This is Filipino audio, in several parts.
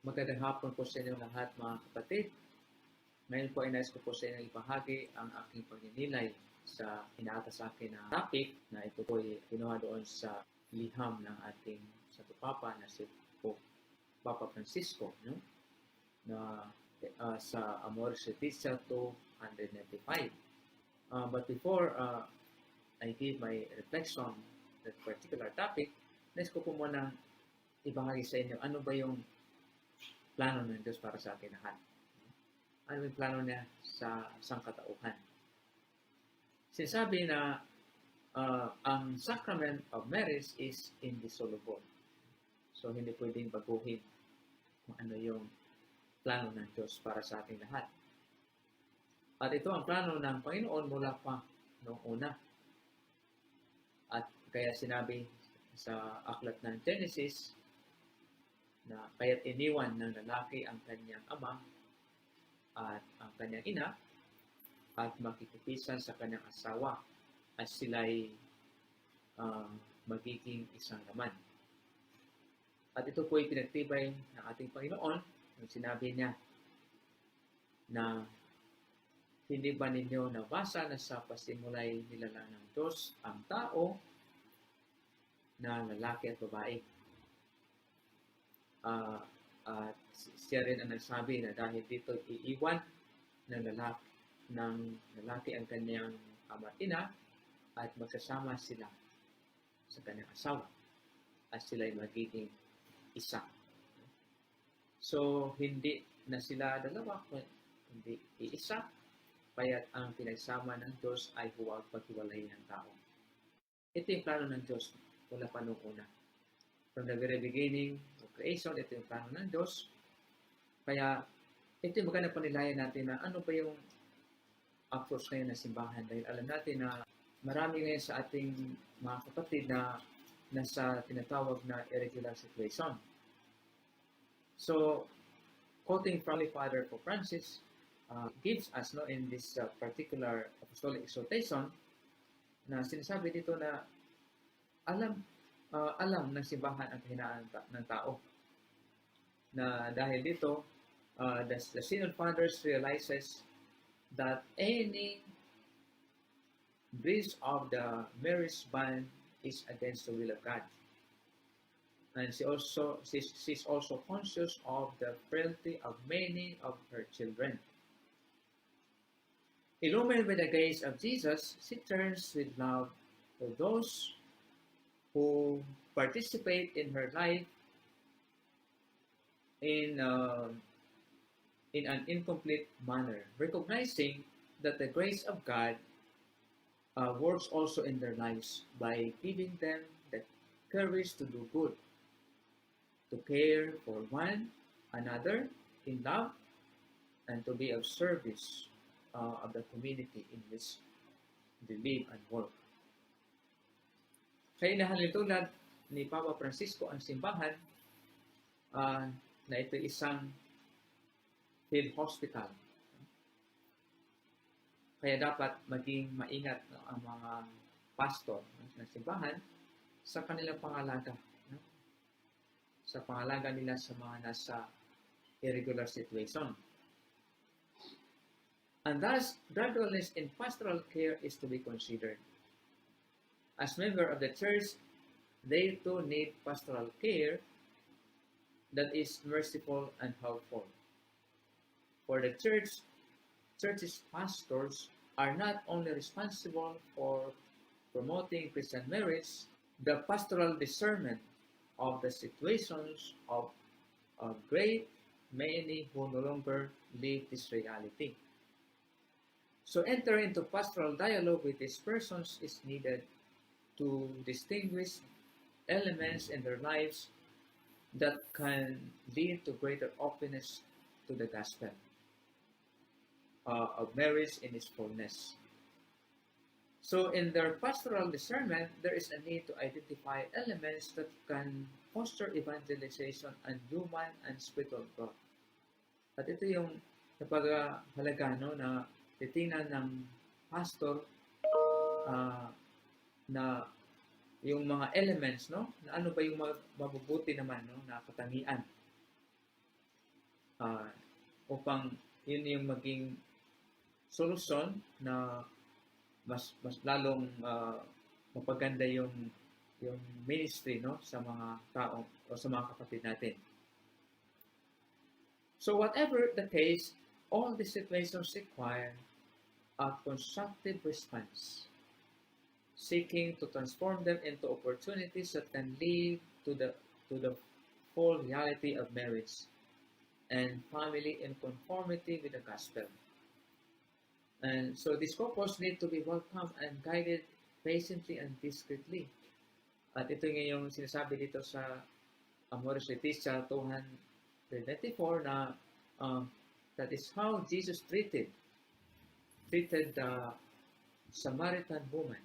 Magandang hapon po sa inyo lahat mga kapatid. Ngayon po ay nais ko po sa inyo ibahagi ang aking pagninilay sa inaatas sa akin na topic na ito po ay kinuha doon sa liham ng ating Santo Papa na si Papa Francisco, no? Na sa Amoris Laetitia 295. But before I give my reflection on that particular topic, nais ko po muna ibahagi sa inyo ano ba yung plano ng Diyos para sa atin lahat. Ano yung plano niya sa sangkatauhan? Sinasabi na ang sacrament of marriage is indissoluble. So, hindi pwedeng baguhin kung ano yung plano ng Diyos para sa ating lahat. At ito ang plano ng Panginoon mula pa noong una. At kaya sinabi sa aklat ng Genesis, na kaya't iniwan ng lalaki ang kanyang ama at ang kanyang ina at makikipisan sa kanyang asawa at sila'y magiging isang laman. At ito po ay pinagtibay ng ating Panginoon nung sinabi niya na hindi ba ninyo nabasa na sa pasimulay nilala ng Diyos ang tao na lalaki at babae. At siya rin ang nagsabi na dahil dito iiwan ng lalaki ang kanyang ama at ina at magsasama sila sa kanyang asawa at sila ay magiging isa. So, hindi na sila dalawa, hindi iisa, kaya't ang pinagsama ng Diyos ay huwag paghiwalay ng tao. Ito yung plano ng Diyos mula pa noong una. From the very beginning of creation, ito yung plano ng Diyos. Kaya, ito yung magandang panilayan natin na ano ba yung approach ngayon ng simbahan. Dahil alam natin na marami ngayon sa ating mga kapatid na nasa tinatawag na irregular situation. So, quoting from the Father Pope Francis, gives us in this particular apostolic exhortation na sinasabi dito na alam ng simbahan ang kahinaan ng tao. Na dahil dito, the Synod Fathers realizes that any breach of the marriage bond is against the will of God. And she's also conscious of the frailty of many of her children. Illumined by the gaze of Jesus, she turns with love to those who participate in her life in an incomplete manner, recognizing that the grace of God works also in their lives by giving them the courage to do good, to care for one another in love, and to be of service of the community in which they live and work. Kaya inahalintulad ni Papa Francisco ang simbahan na ito isang field hospital. Kaya dapat maging maingat ang mga pastor ng simbahan sa kanilang pangalaga. Sa pangalaga nila sa mga nasa irregular situation. And thus, gradualness in pastoral care is to be considered. As member of the church, they too need pastoral care that is merciful and helpful. For the church's pastors are not only responsible for promoting Christian marriage, the pastoral discernment of the situations of a great many who no longer live this reality. So entering into pastoral dialogue with these persons is needed to distinguish elements in their lives that can lead to greater openness to the gospel of marriage in its fullness. So in their pastoral discernment, there is a need to identify elements that can foster evangelization and human and spiritual growth. At ito yung napagahalaga na titingnan ng pastor na yung mga elements, na ano ba yung mabubuti naman, na katangian uh, upang yun yung maging solusyon na mas lalong mapaganda yung ministry, no, sa mga tao o sa mga kapatid natin. So whatever the case, all these situations require a constructive response, seeking to transform them into opportunities that can lead to the full reality of marriage and family in conformity with the gospel. And so these couples need to be welcomed and guided patiently and discreetly. At ito yung sinasabi dito sa Amoris Laetitia 294 na that is how Jesus treated the Samaritan woman.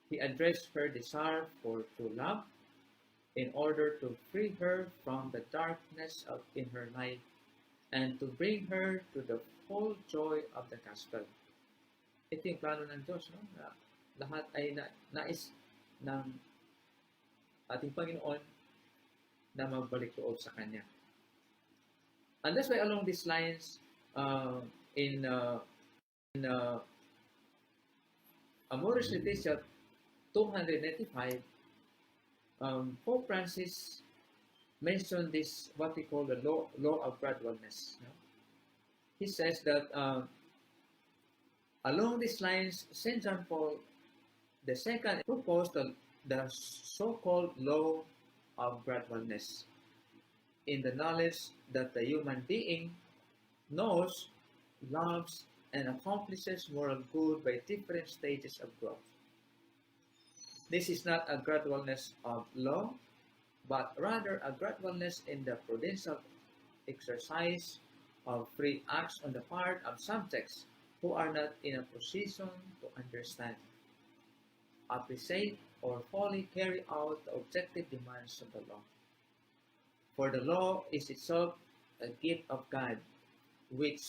He addressed her desire for true love in order to free her from the darkness in her life and to bring her to the full joy of the gospel. Ito yung plano ng Diyos, no? Na lahat ay nais ng ating Panginoon na magbalik loob sa Kanya. And that's why along these lines, in Amoris Laetitia 295, Pope Francis mentioned this, what we call the law of gradualness. No? He says that along these lines, St. John Paul II proposed the so-called law of gradualness in the knowledge that the human being knows, loves, and accomplishes moral good by different stages of growth. This is not a gradualness of law, but rather a gradualness in the prudential exercise of free acts on the part of subjects who are not in a position to understand, appreciate, or fully carry out the objective demands of the law. For the law is itself a gift of God, which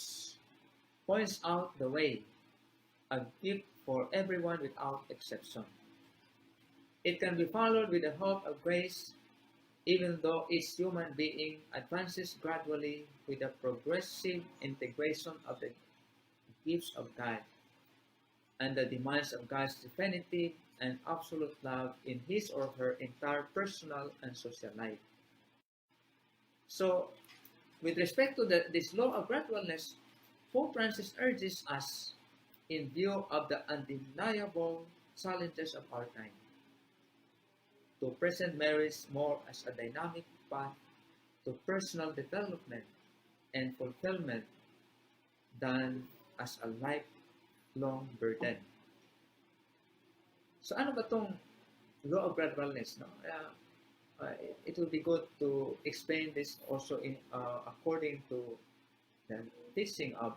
points out the way, a gift for everyone without exception. It can be followed with the help of grace, even though each human being advances gradually with the progressive integration of the gifts of God and the demands of God's definitive and absolute love in his or her entire personal and social life. So, with respect to this law of gradualness, Pope Francis urges us, in view of the undeniable challenges of our time, to present marriage more as a dynamic path to personal development and fulfillment than as a lifelong burden. So ano ba itong law of gradualness? No? It will be good to explain this also according to the teaching of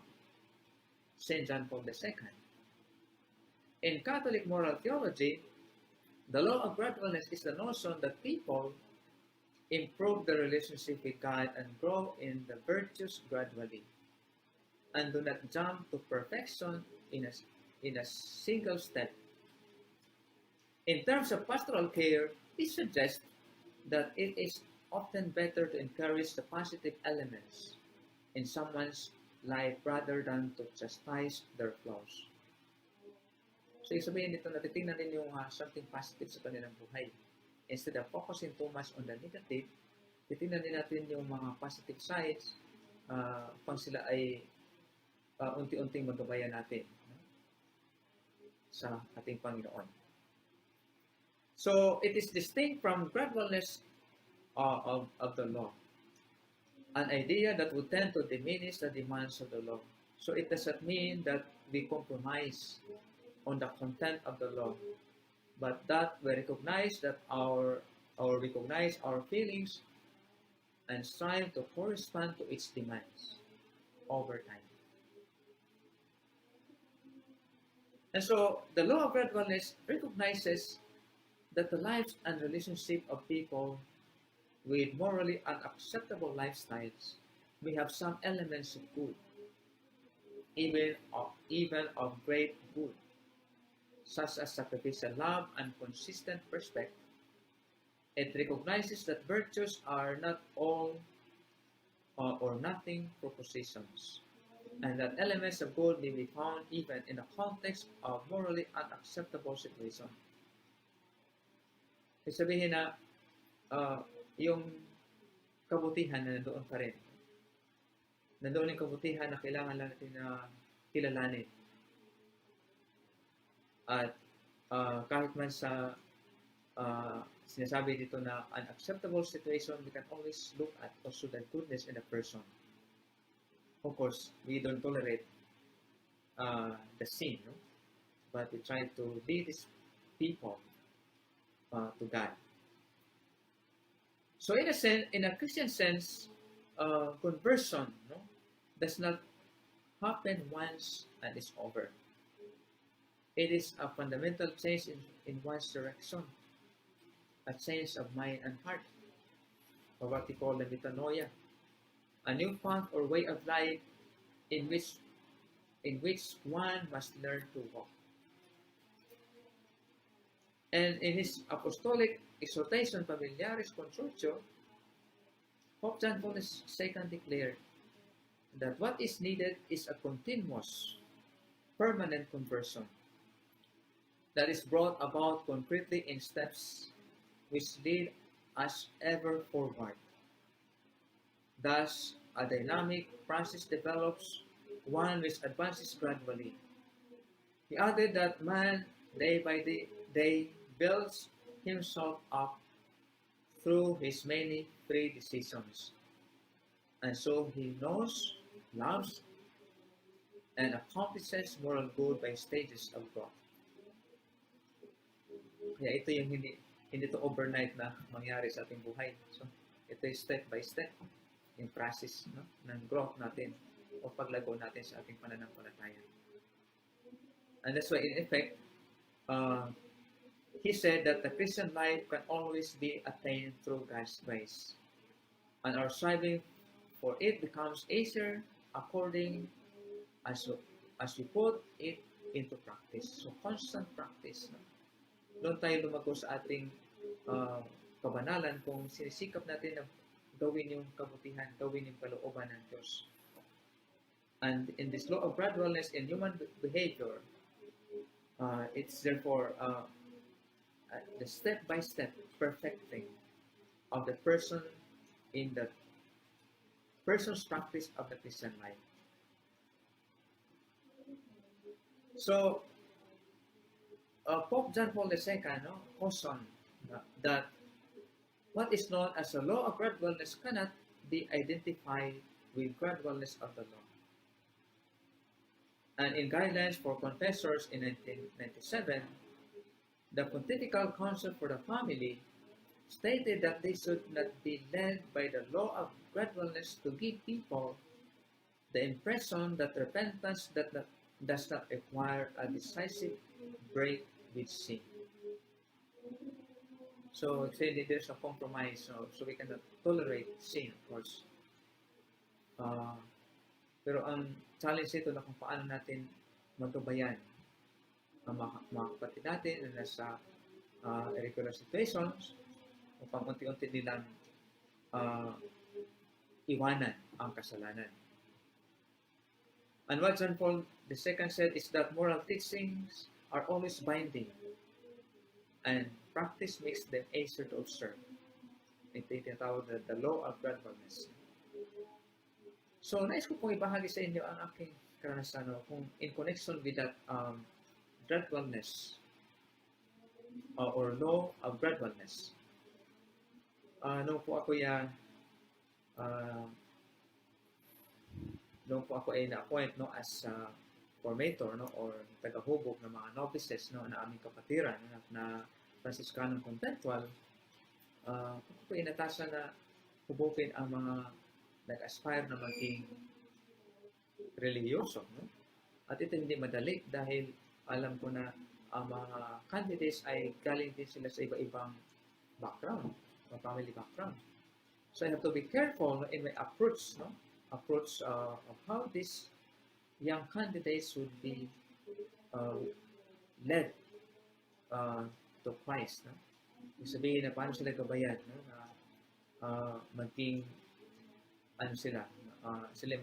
St. John Paul II. In Catholic moral theology, the law of gradualness is the notion that people improve their relationship with God and grow in the virtues gradually, and do not jump to perfection in a single step. In terms of pastoral care, it suggests that it is often better to encourage the positive elements in someone's life rather than to chastise their flaws. So, sabihin nito, natitingnan din yung something positive sa kanilang buhay. Instead of focusing too much on the negative, titingnan din natin yung mga positive sides pang sila ay unti-unting magabayan natin, no? Sa ating Panginoon. So, it is distinct from gradualness of the law, an idea that would tend to diminish the demands of the law. So, it doesn't mean that we compromise on the content of the law, but that we recognize our feelings and strive to correspond to its demands over time. And so, the law of gradualness recognizes that the lives and relationship of people with morally unacceptable lifestyles may have some elements of good, even of great good, such as sacrificial love and consistent respect. It recognizes that virtues are not all or nothing propositions, and that elements of good may be found even in the context of morally unacceptable situation. Ibig sabihin na yung kabutihan na nandoon pa rin. Nandoon yung kabutihan na kailangan lang natin na kilalanin. At kahit man sa sinasabi dito na unacceptable situation, we can always look at also the goodness in a person. Of course, we don't tolerate the sin, no? But we try to lead these people to God. So in a sense, in a Christian sense, conversion, no, does not happen once and it's over. It is a fundamental change in one's direction, a change of mind and heart, or what we call the metanoia, a new path or way of life in which one must learn to walk. And in his apostolic exhortation Familiaris Consortio, Pope John Paul II declared that what is needed is a continuous, permanent conversion that is brought about concretely in steps which lead us ever forward. Thus, a dynamic process develops, one which advances gradually. He added that man, day by day, builds himself up through his many free decisions. And so he knows, loves, and accomplishes moral good by stages of growth. Kaya ito yung hindi ito overnight na mangyari sa ating buhay. So, ito yung step by step yung process, no, ng growth natin o paglago natin sa ating pananampalataya. And that's why in effect, he said that the Christian life can always be attained through God's grace. And our striving for it becomes easier according as we put it into practice. So constant practice. No? Doon tayo lumago sa ating kabanalan kung sinisikap natin na gawin yung kabutihan, gawin yung kalooban ng Diyos. And in this law of gradualness in human behavior, it's therefore the step-by-step perfecting of the person in the person's practice of the Christian life. So, Pope John Paul II cautioned that what is known as the law of gradualness cannot be identified with gradualness of the law. And in Guidelines for Confessors in 1997, the Pontifical Council for the Family stated that they should not be led by the law of gradualness to give people the impression that repentance does not require a decisive break with sin. So, clearly there's a compromise, so we cannot tolerate sin, of course. Pero ang challenge ito na kung paano natin magabayan ang mga kapatid natin na nasa irregular situations upang unti-unti nilang iwanan ang kasalanan. And what John Paul II said is that moral teachings are always binding and practice makes them easier to observe. Ito yung tinatawag na the law of gradualness. So, nais ko pong ibahagi sa inyo ang aking karanasan kung in connection with that gradualness or law of gradualness. Noong po ako ay na-appoint as formator or tagahubog ng mga novices na aming kapatiran na Franciscanong conventual, ako po inatasan na hubogin ang mga nag-aspire na maging religiyoso. At ito hindi madali dahil alam ko na ang mga candidates ay galing din sila sa iba-ibang background, family background. So I have to be careful in my approach of how these young candidates would be led to Christ. Sabihin na paano sila gabayan na maging ano sila, sila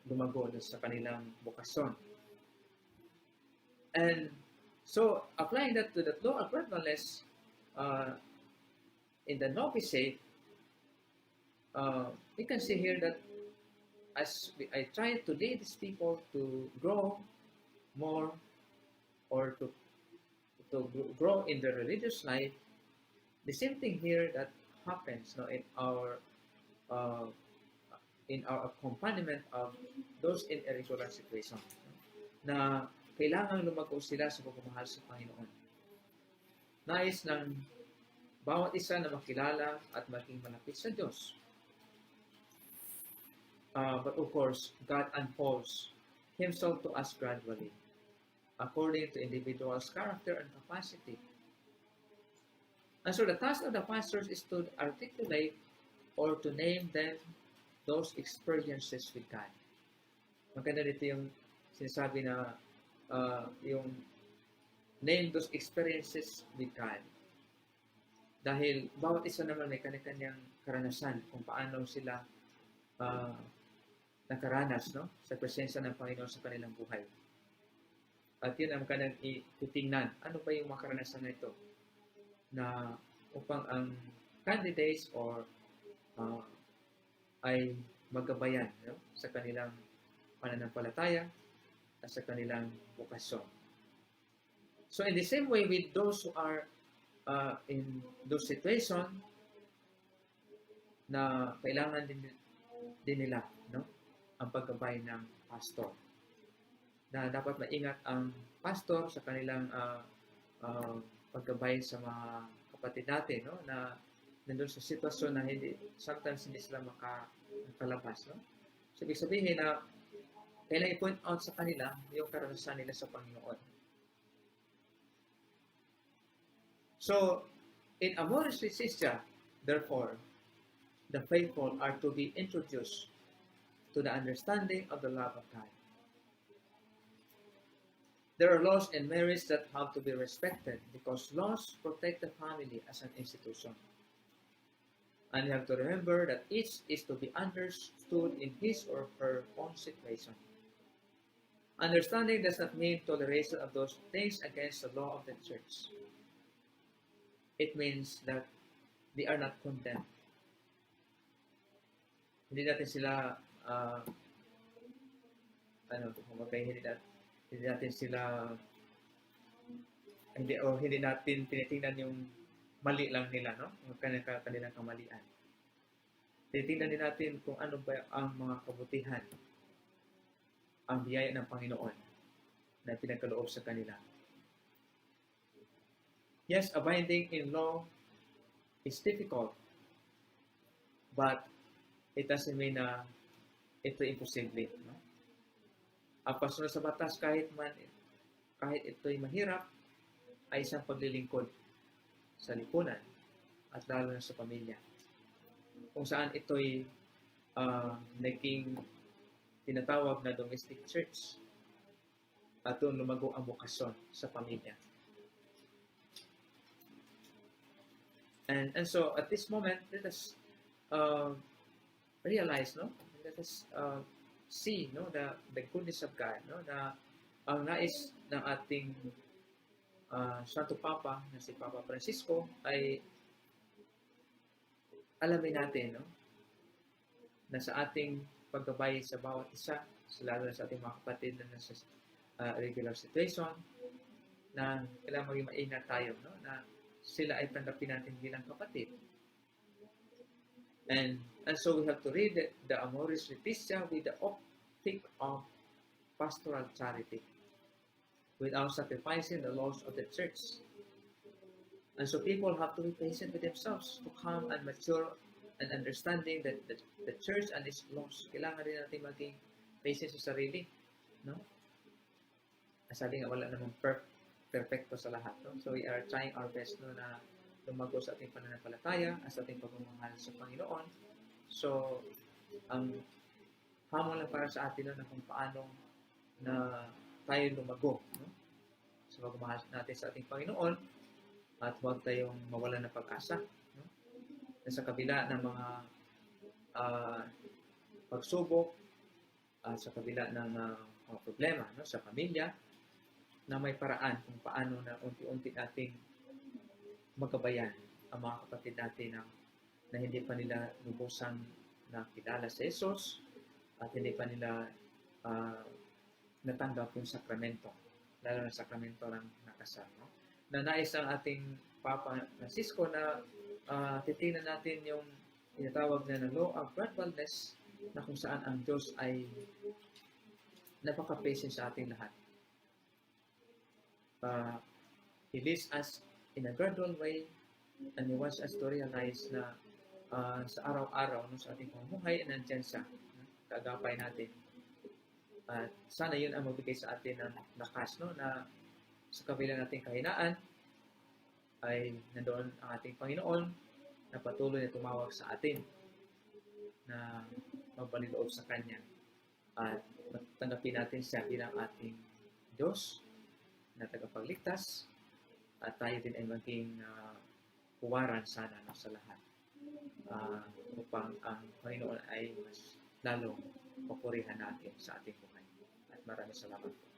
lumago sa kanilang bukasyon. And so, applying that to the law of gradualness in the novitiate, we can see here that I try to lead these people to grow more or to grow in the religious life, the same thing here that happens uh, in our accompaniment of those in irregular situation, na kailangan lumago sila sa pagmamahal sa Panginoon. Nais ng bawat isa na makilala at maging malapit sa Diyos. But of course, God unfolds Himself to us gradually, according to individual's character and capacity. And so the task of the pastors is to articulate or to name them those experiences with God. Maganda dito yung sinasabi na yung name those experiences with God. Dahil bawat isa naman may kanya-kanyang karanasan kung paano sila nakaranas, no, sa presensya ng Panginoon sa kanilang buhay. At yun ang kanilang ititingnan. Ano ba yung mga karanasan na ito? Na upang ang candidates or ay magabayan, no, sa kanilang pananampalataya at sa kanilang bukasyon. So in the same way with those who are in those situations na kailangan din nila, no, ang paggabay ng pastor. Na dapat maingat ang pastor sa kanilang paggabay sa mga kapatid natin, no, na nandun sa sitwasyon na sometimes hindi sila makalabas, no. So, ibig sabihin na kailangan i-point out sa kanila yung karanasan nila sa Panginoon. So, in Amoris Laetitia, therefore, the faithful are to be introduced to the understanding of the love of God. There are laws in marriage that have to be respected because laws protect the family as an institution. And you have to remember that each is to be understood in his or her own situation. Understanding does not mean toleration of those things against the law of the church. It means that they are not condemned. Hindi natin sila hindi natin tinitingnan yung mali lang nila, no? Yung kanilang kamalian. Tinitingnan din natin kung ano ba ang mga kabutihan, ang biyaya ng Panginoon na pinagkaloob sa kanila. Yes, abiding in law is difficult, but it doesn't mean na ito imposible, no? Ang pasunod sa batas kahit ito'y mahirap ay isang paglilingkod sa lipunan at lalo na sa pamilya. Kung saan ito'y naging tinatawag na domestic church at doon lumago ang bukasyon sa pamilya. And so at this moment, let us realize, no? Let us see, no, the goodness of God, no, na ang nais ng ating Santo Papa na si Papa Francisco ay alamin natin, no, na sa ating paggabay sa bawat isa, lalo na sa ating mga kapatid na nasa regular situation, na kailangan maging maingat tayo, no, na sila ay tanggapin natin bilang kapatid. And so we have to read the Amoris Laetitia with the optic of pastoral charity, without sacrificing the laws of the church. And so people have to be patient with themselves to come and mature and understanding that the church and its laws. Kailangan din natin maging patient sa sarili, no? Sabi nga, wala namang perfecto sa lahat, no? So we are trying our best, no, na lumago sa ating pananampalataya at sa ating pagmamahal sa Panginoon. So, ang hamon lang para sa atin, no, na kung paano na tayo lumago, no, sa pagmamahal natin sa ating Panginoon at huwag tayong mawalan ng pag-asa, no? Sa kabila ng mga pagsubok, sa kabila ng mga problema, no, sa pamilya, na may paraan kung paano na unti-unti nating magabayan ang mga kapatid natin na hindi pa nila lubusang nakilala sa Jesus at hindi pa nila natanggap yung sakramento, lalo na sakramento ng nakasal. No? Na nais ang ating Papa Francisco na titingnan natin yung tinatawag na law of gradualness, na kung saan ang Diyos ay napaka-patient sa ating lahat. He leads us in a gradual way and He wants us to realize na sa araw-araw, no, sa ating pamumuhay, nandiyan siya, kaagapay natin. At sana yun ang magbigay sa atin ng lakas, no, na sa kabila nating kahinaan ay nandoon ang ating Panginoon na patuloy na tumawag sa atin na magbaliloob sa Kanya at tanggapin natin siya bilang ating Diyos na tagapagligtas at tayo din ay maging huwaran sana sa lahat upang ang Panginoon ay mas lalong papurihan natin sa ating buhay. At maraming salamat po.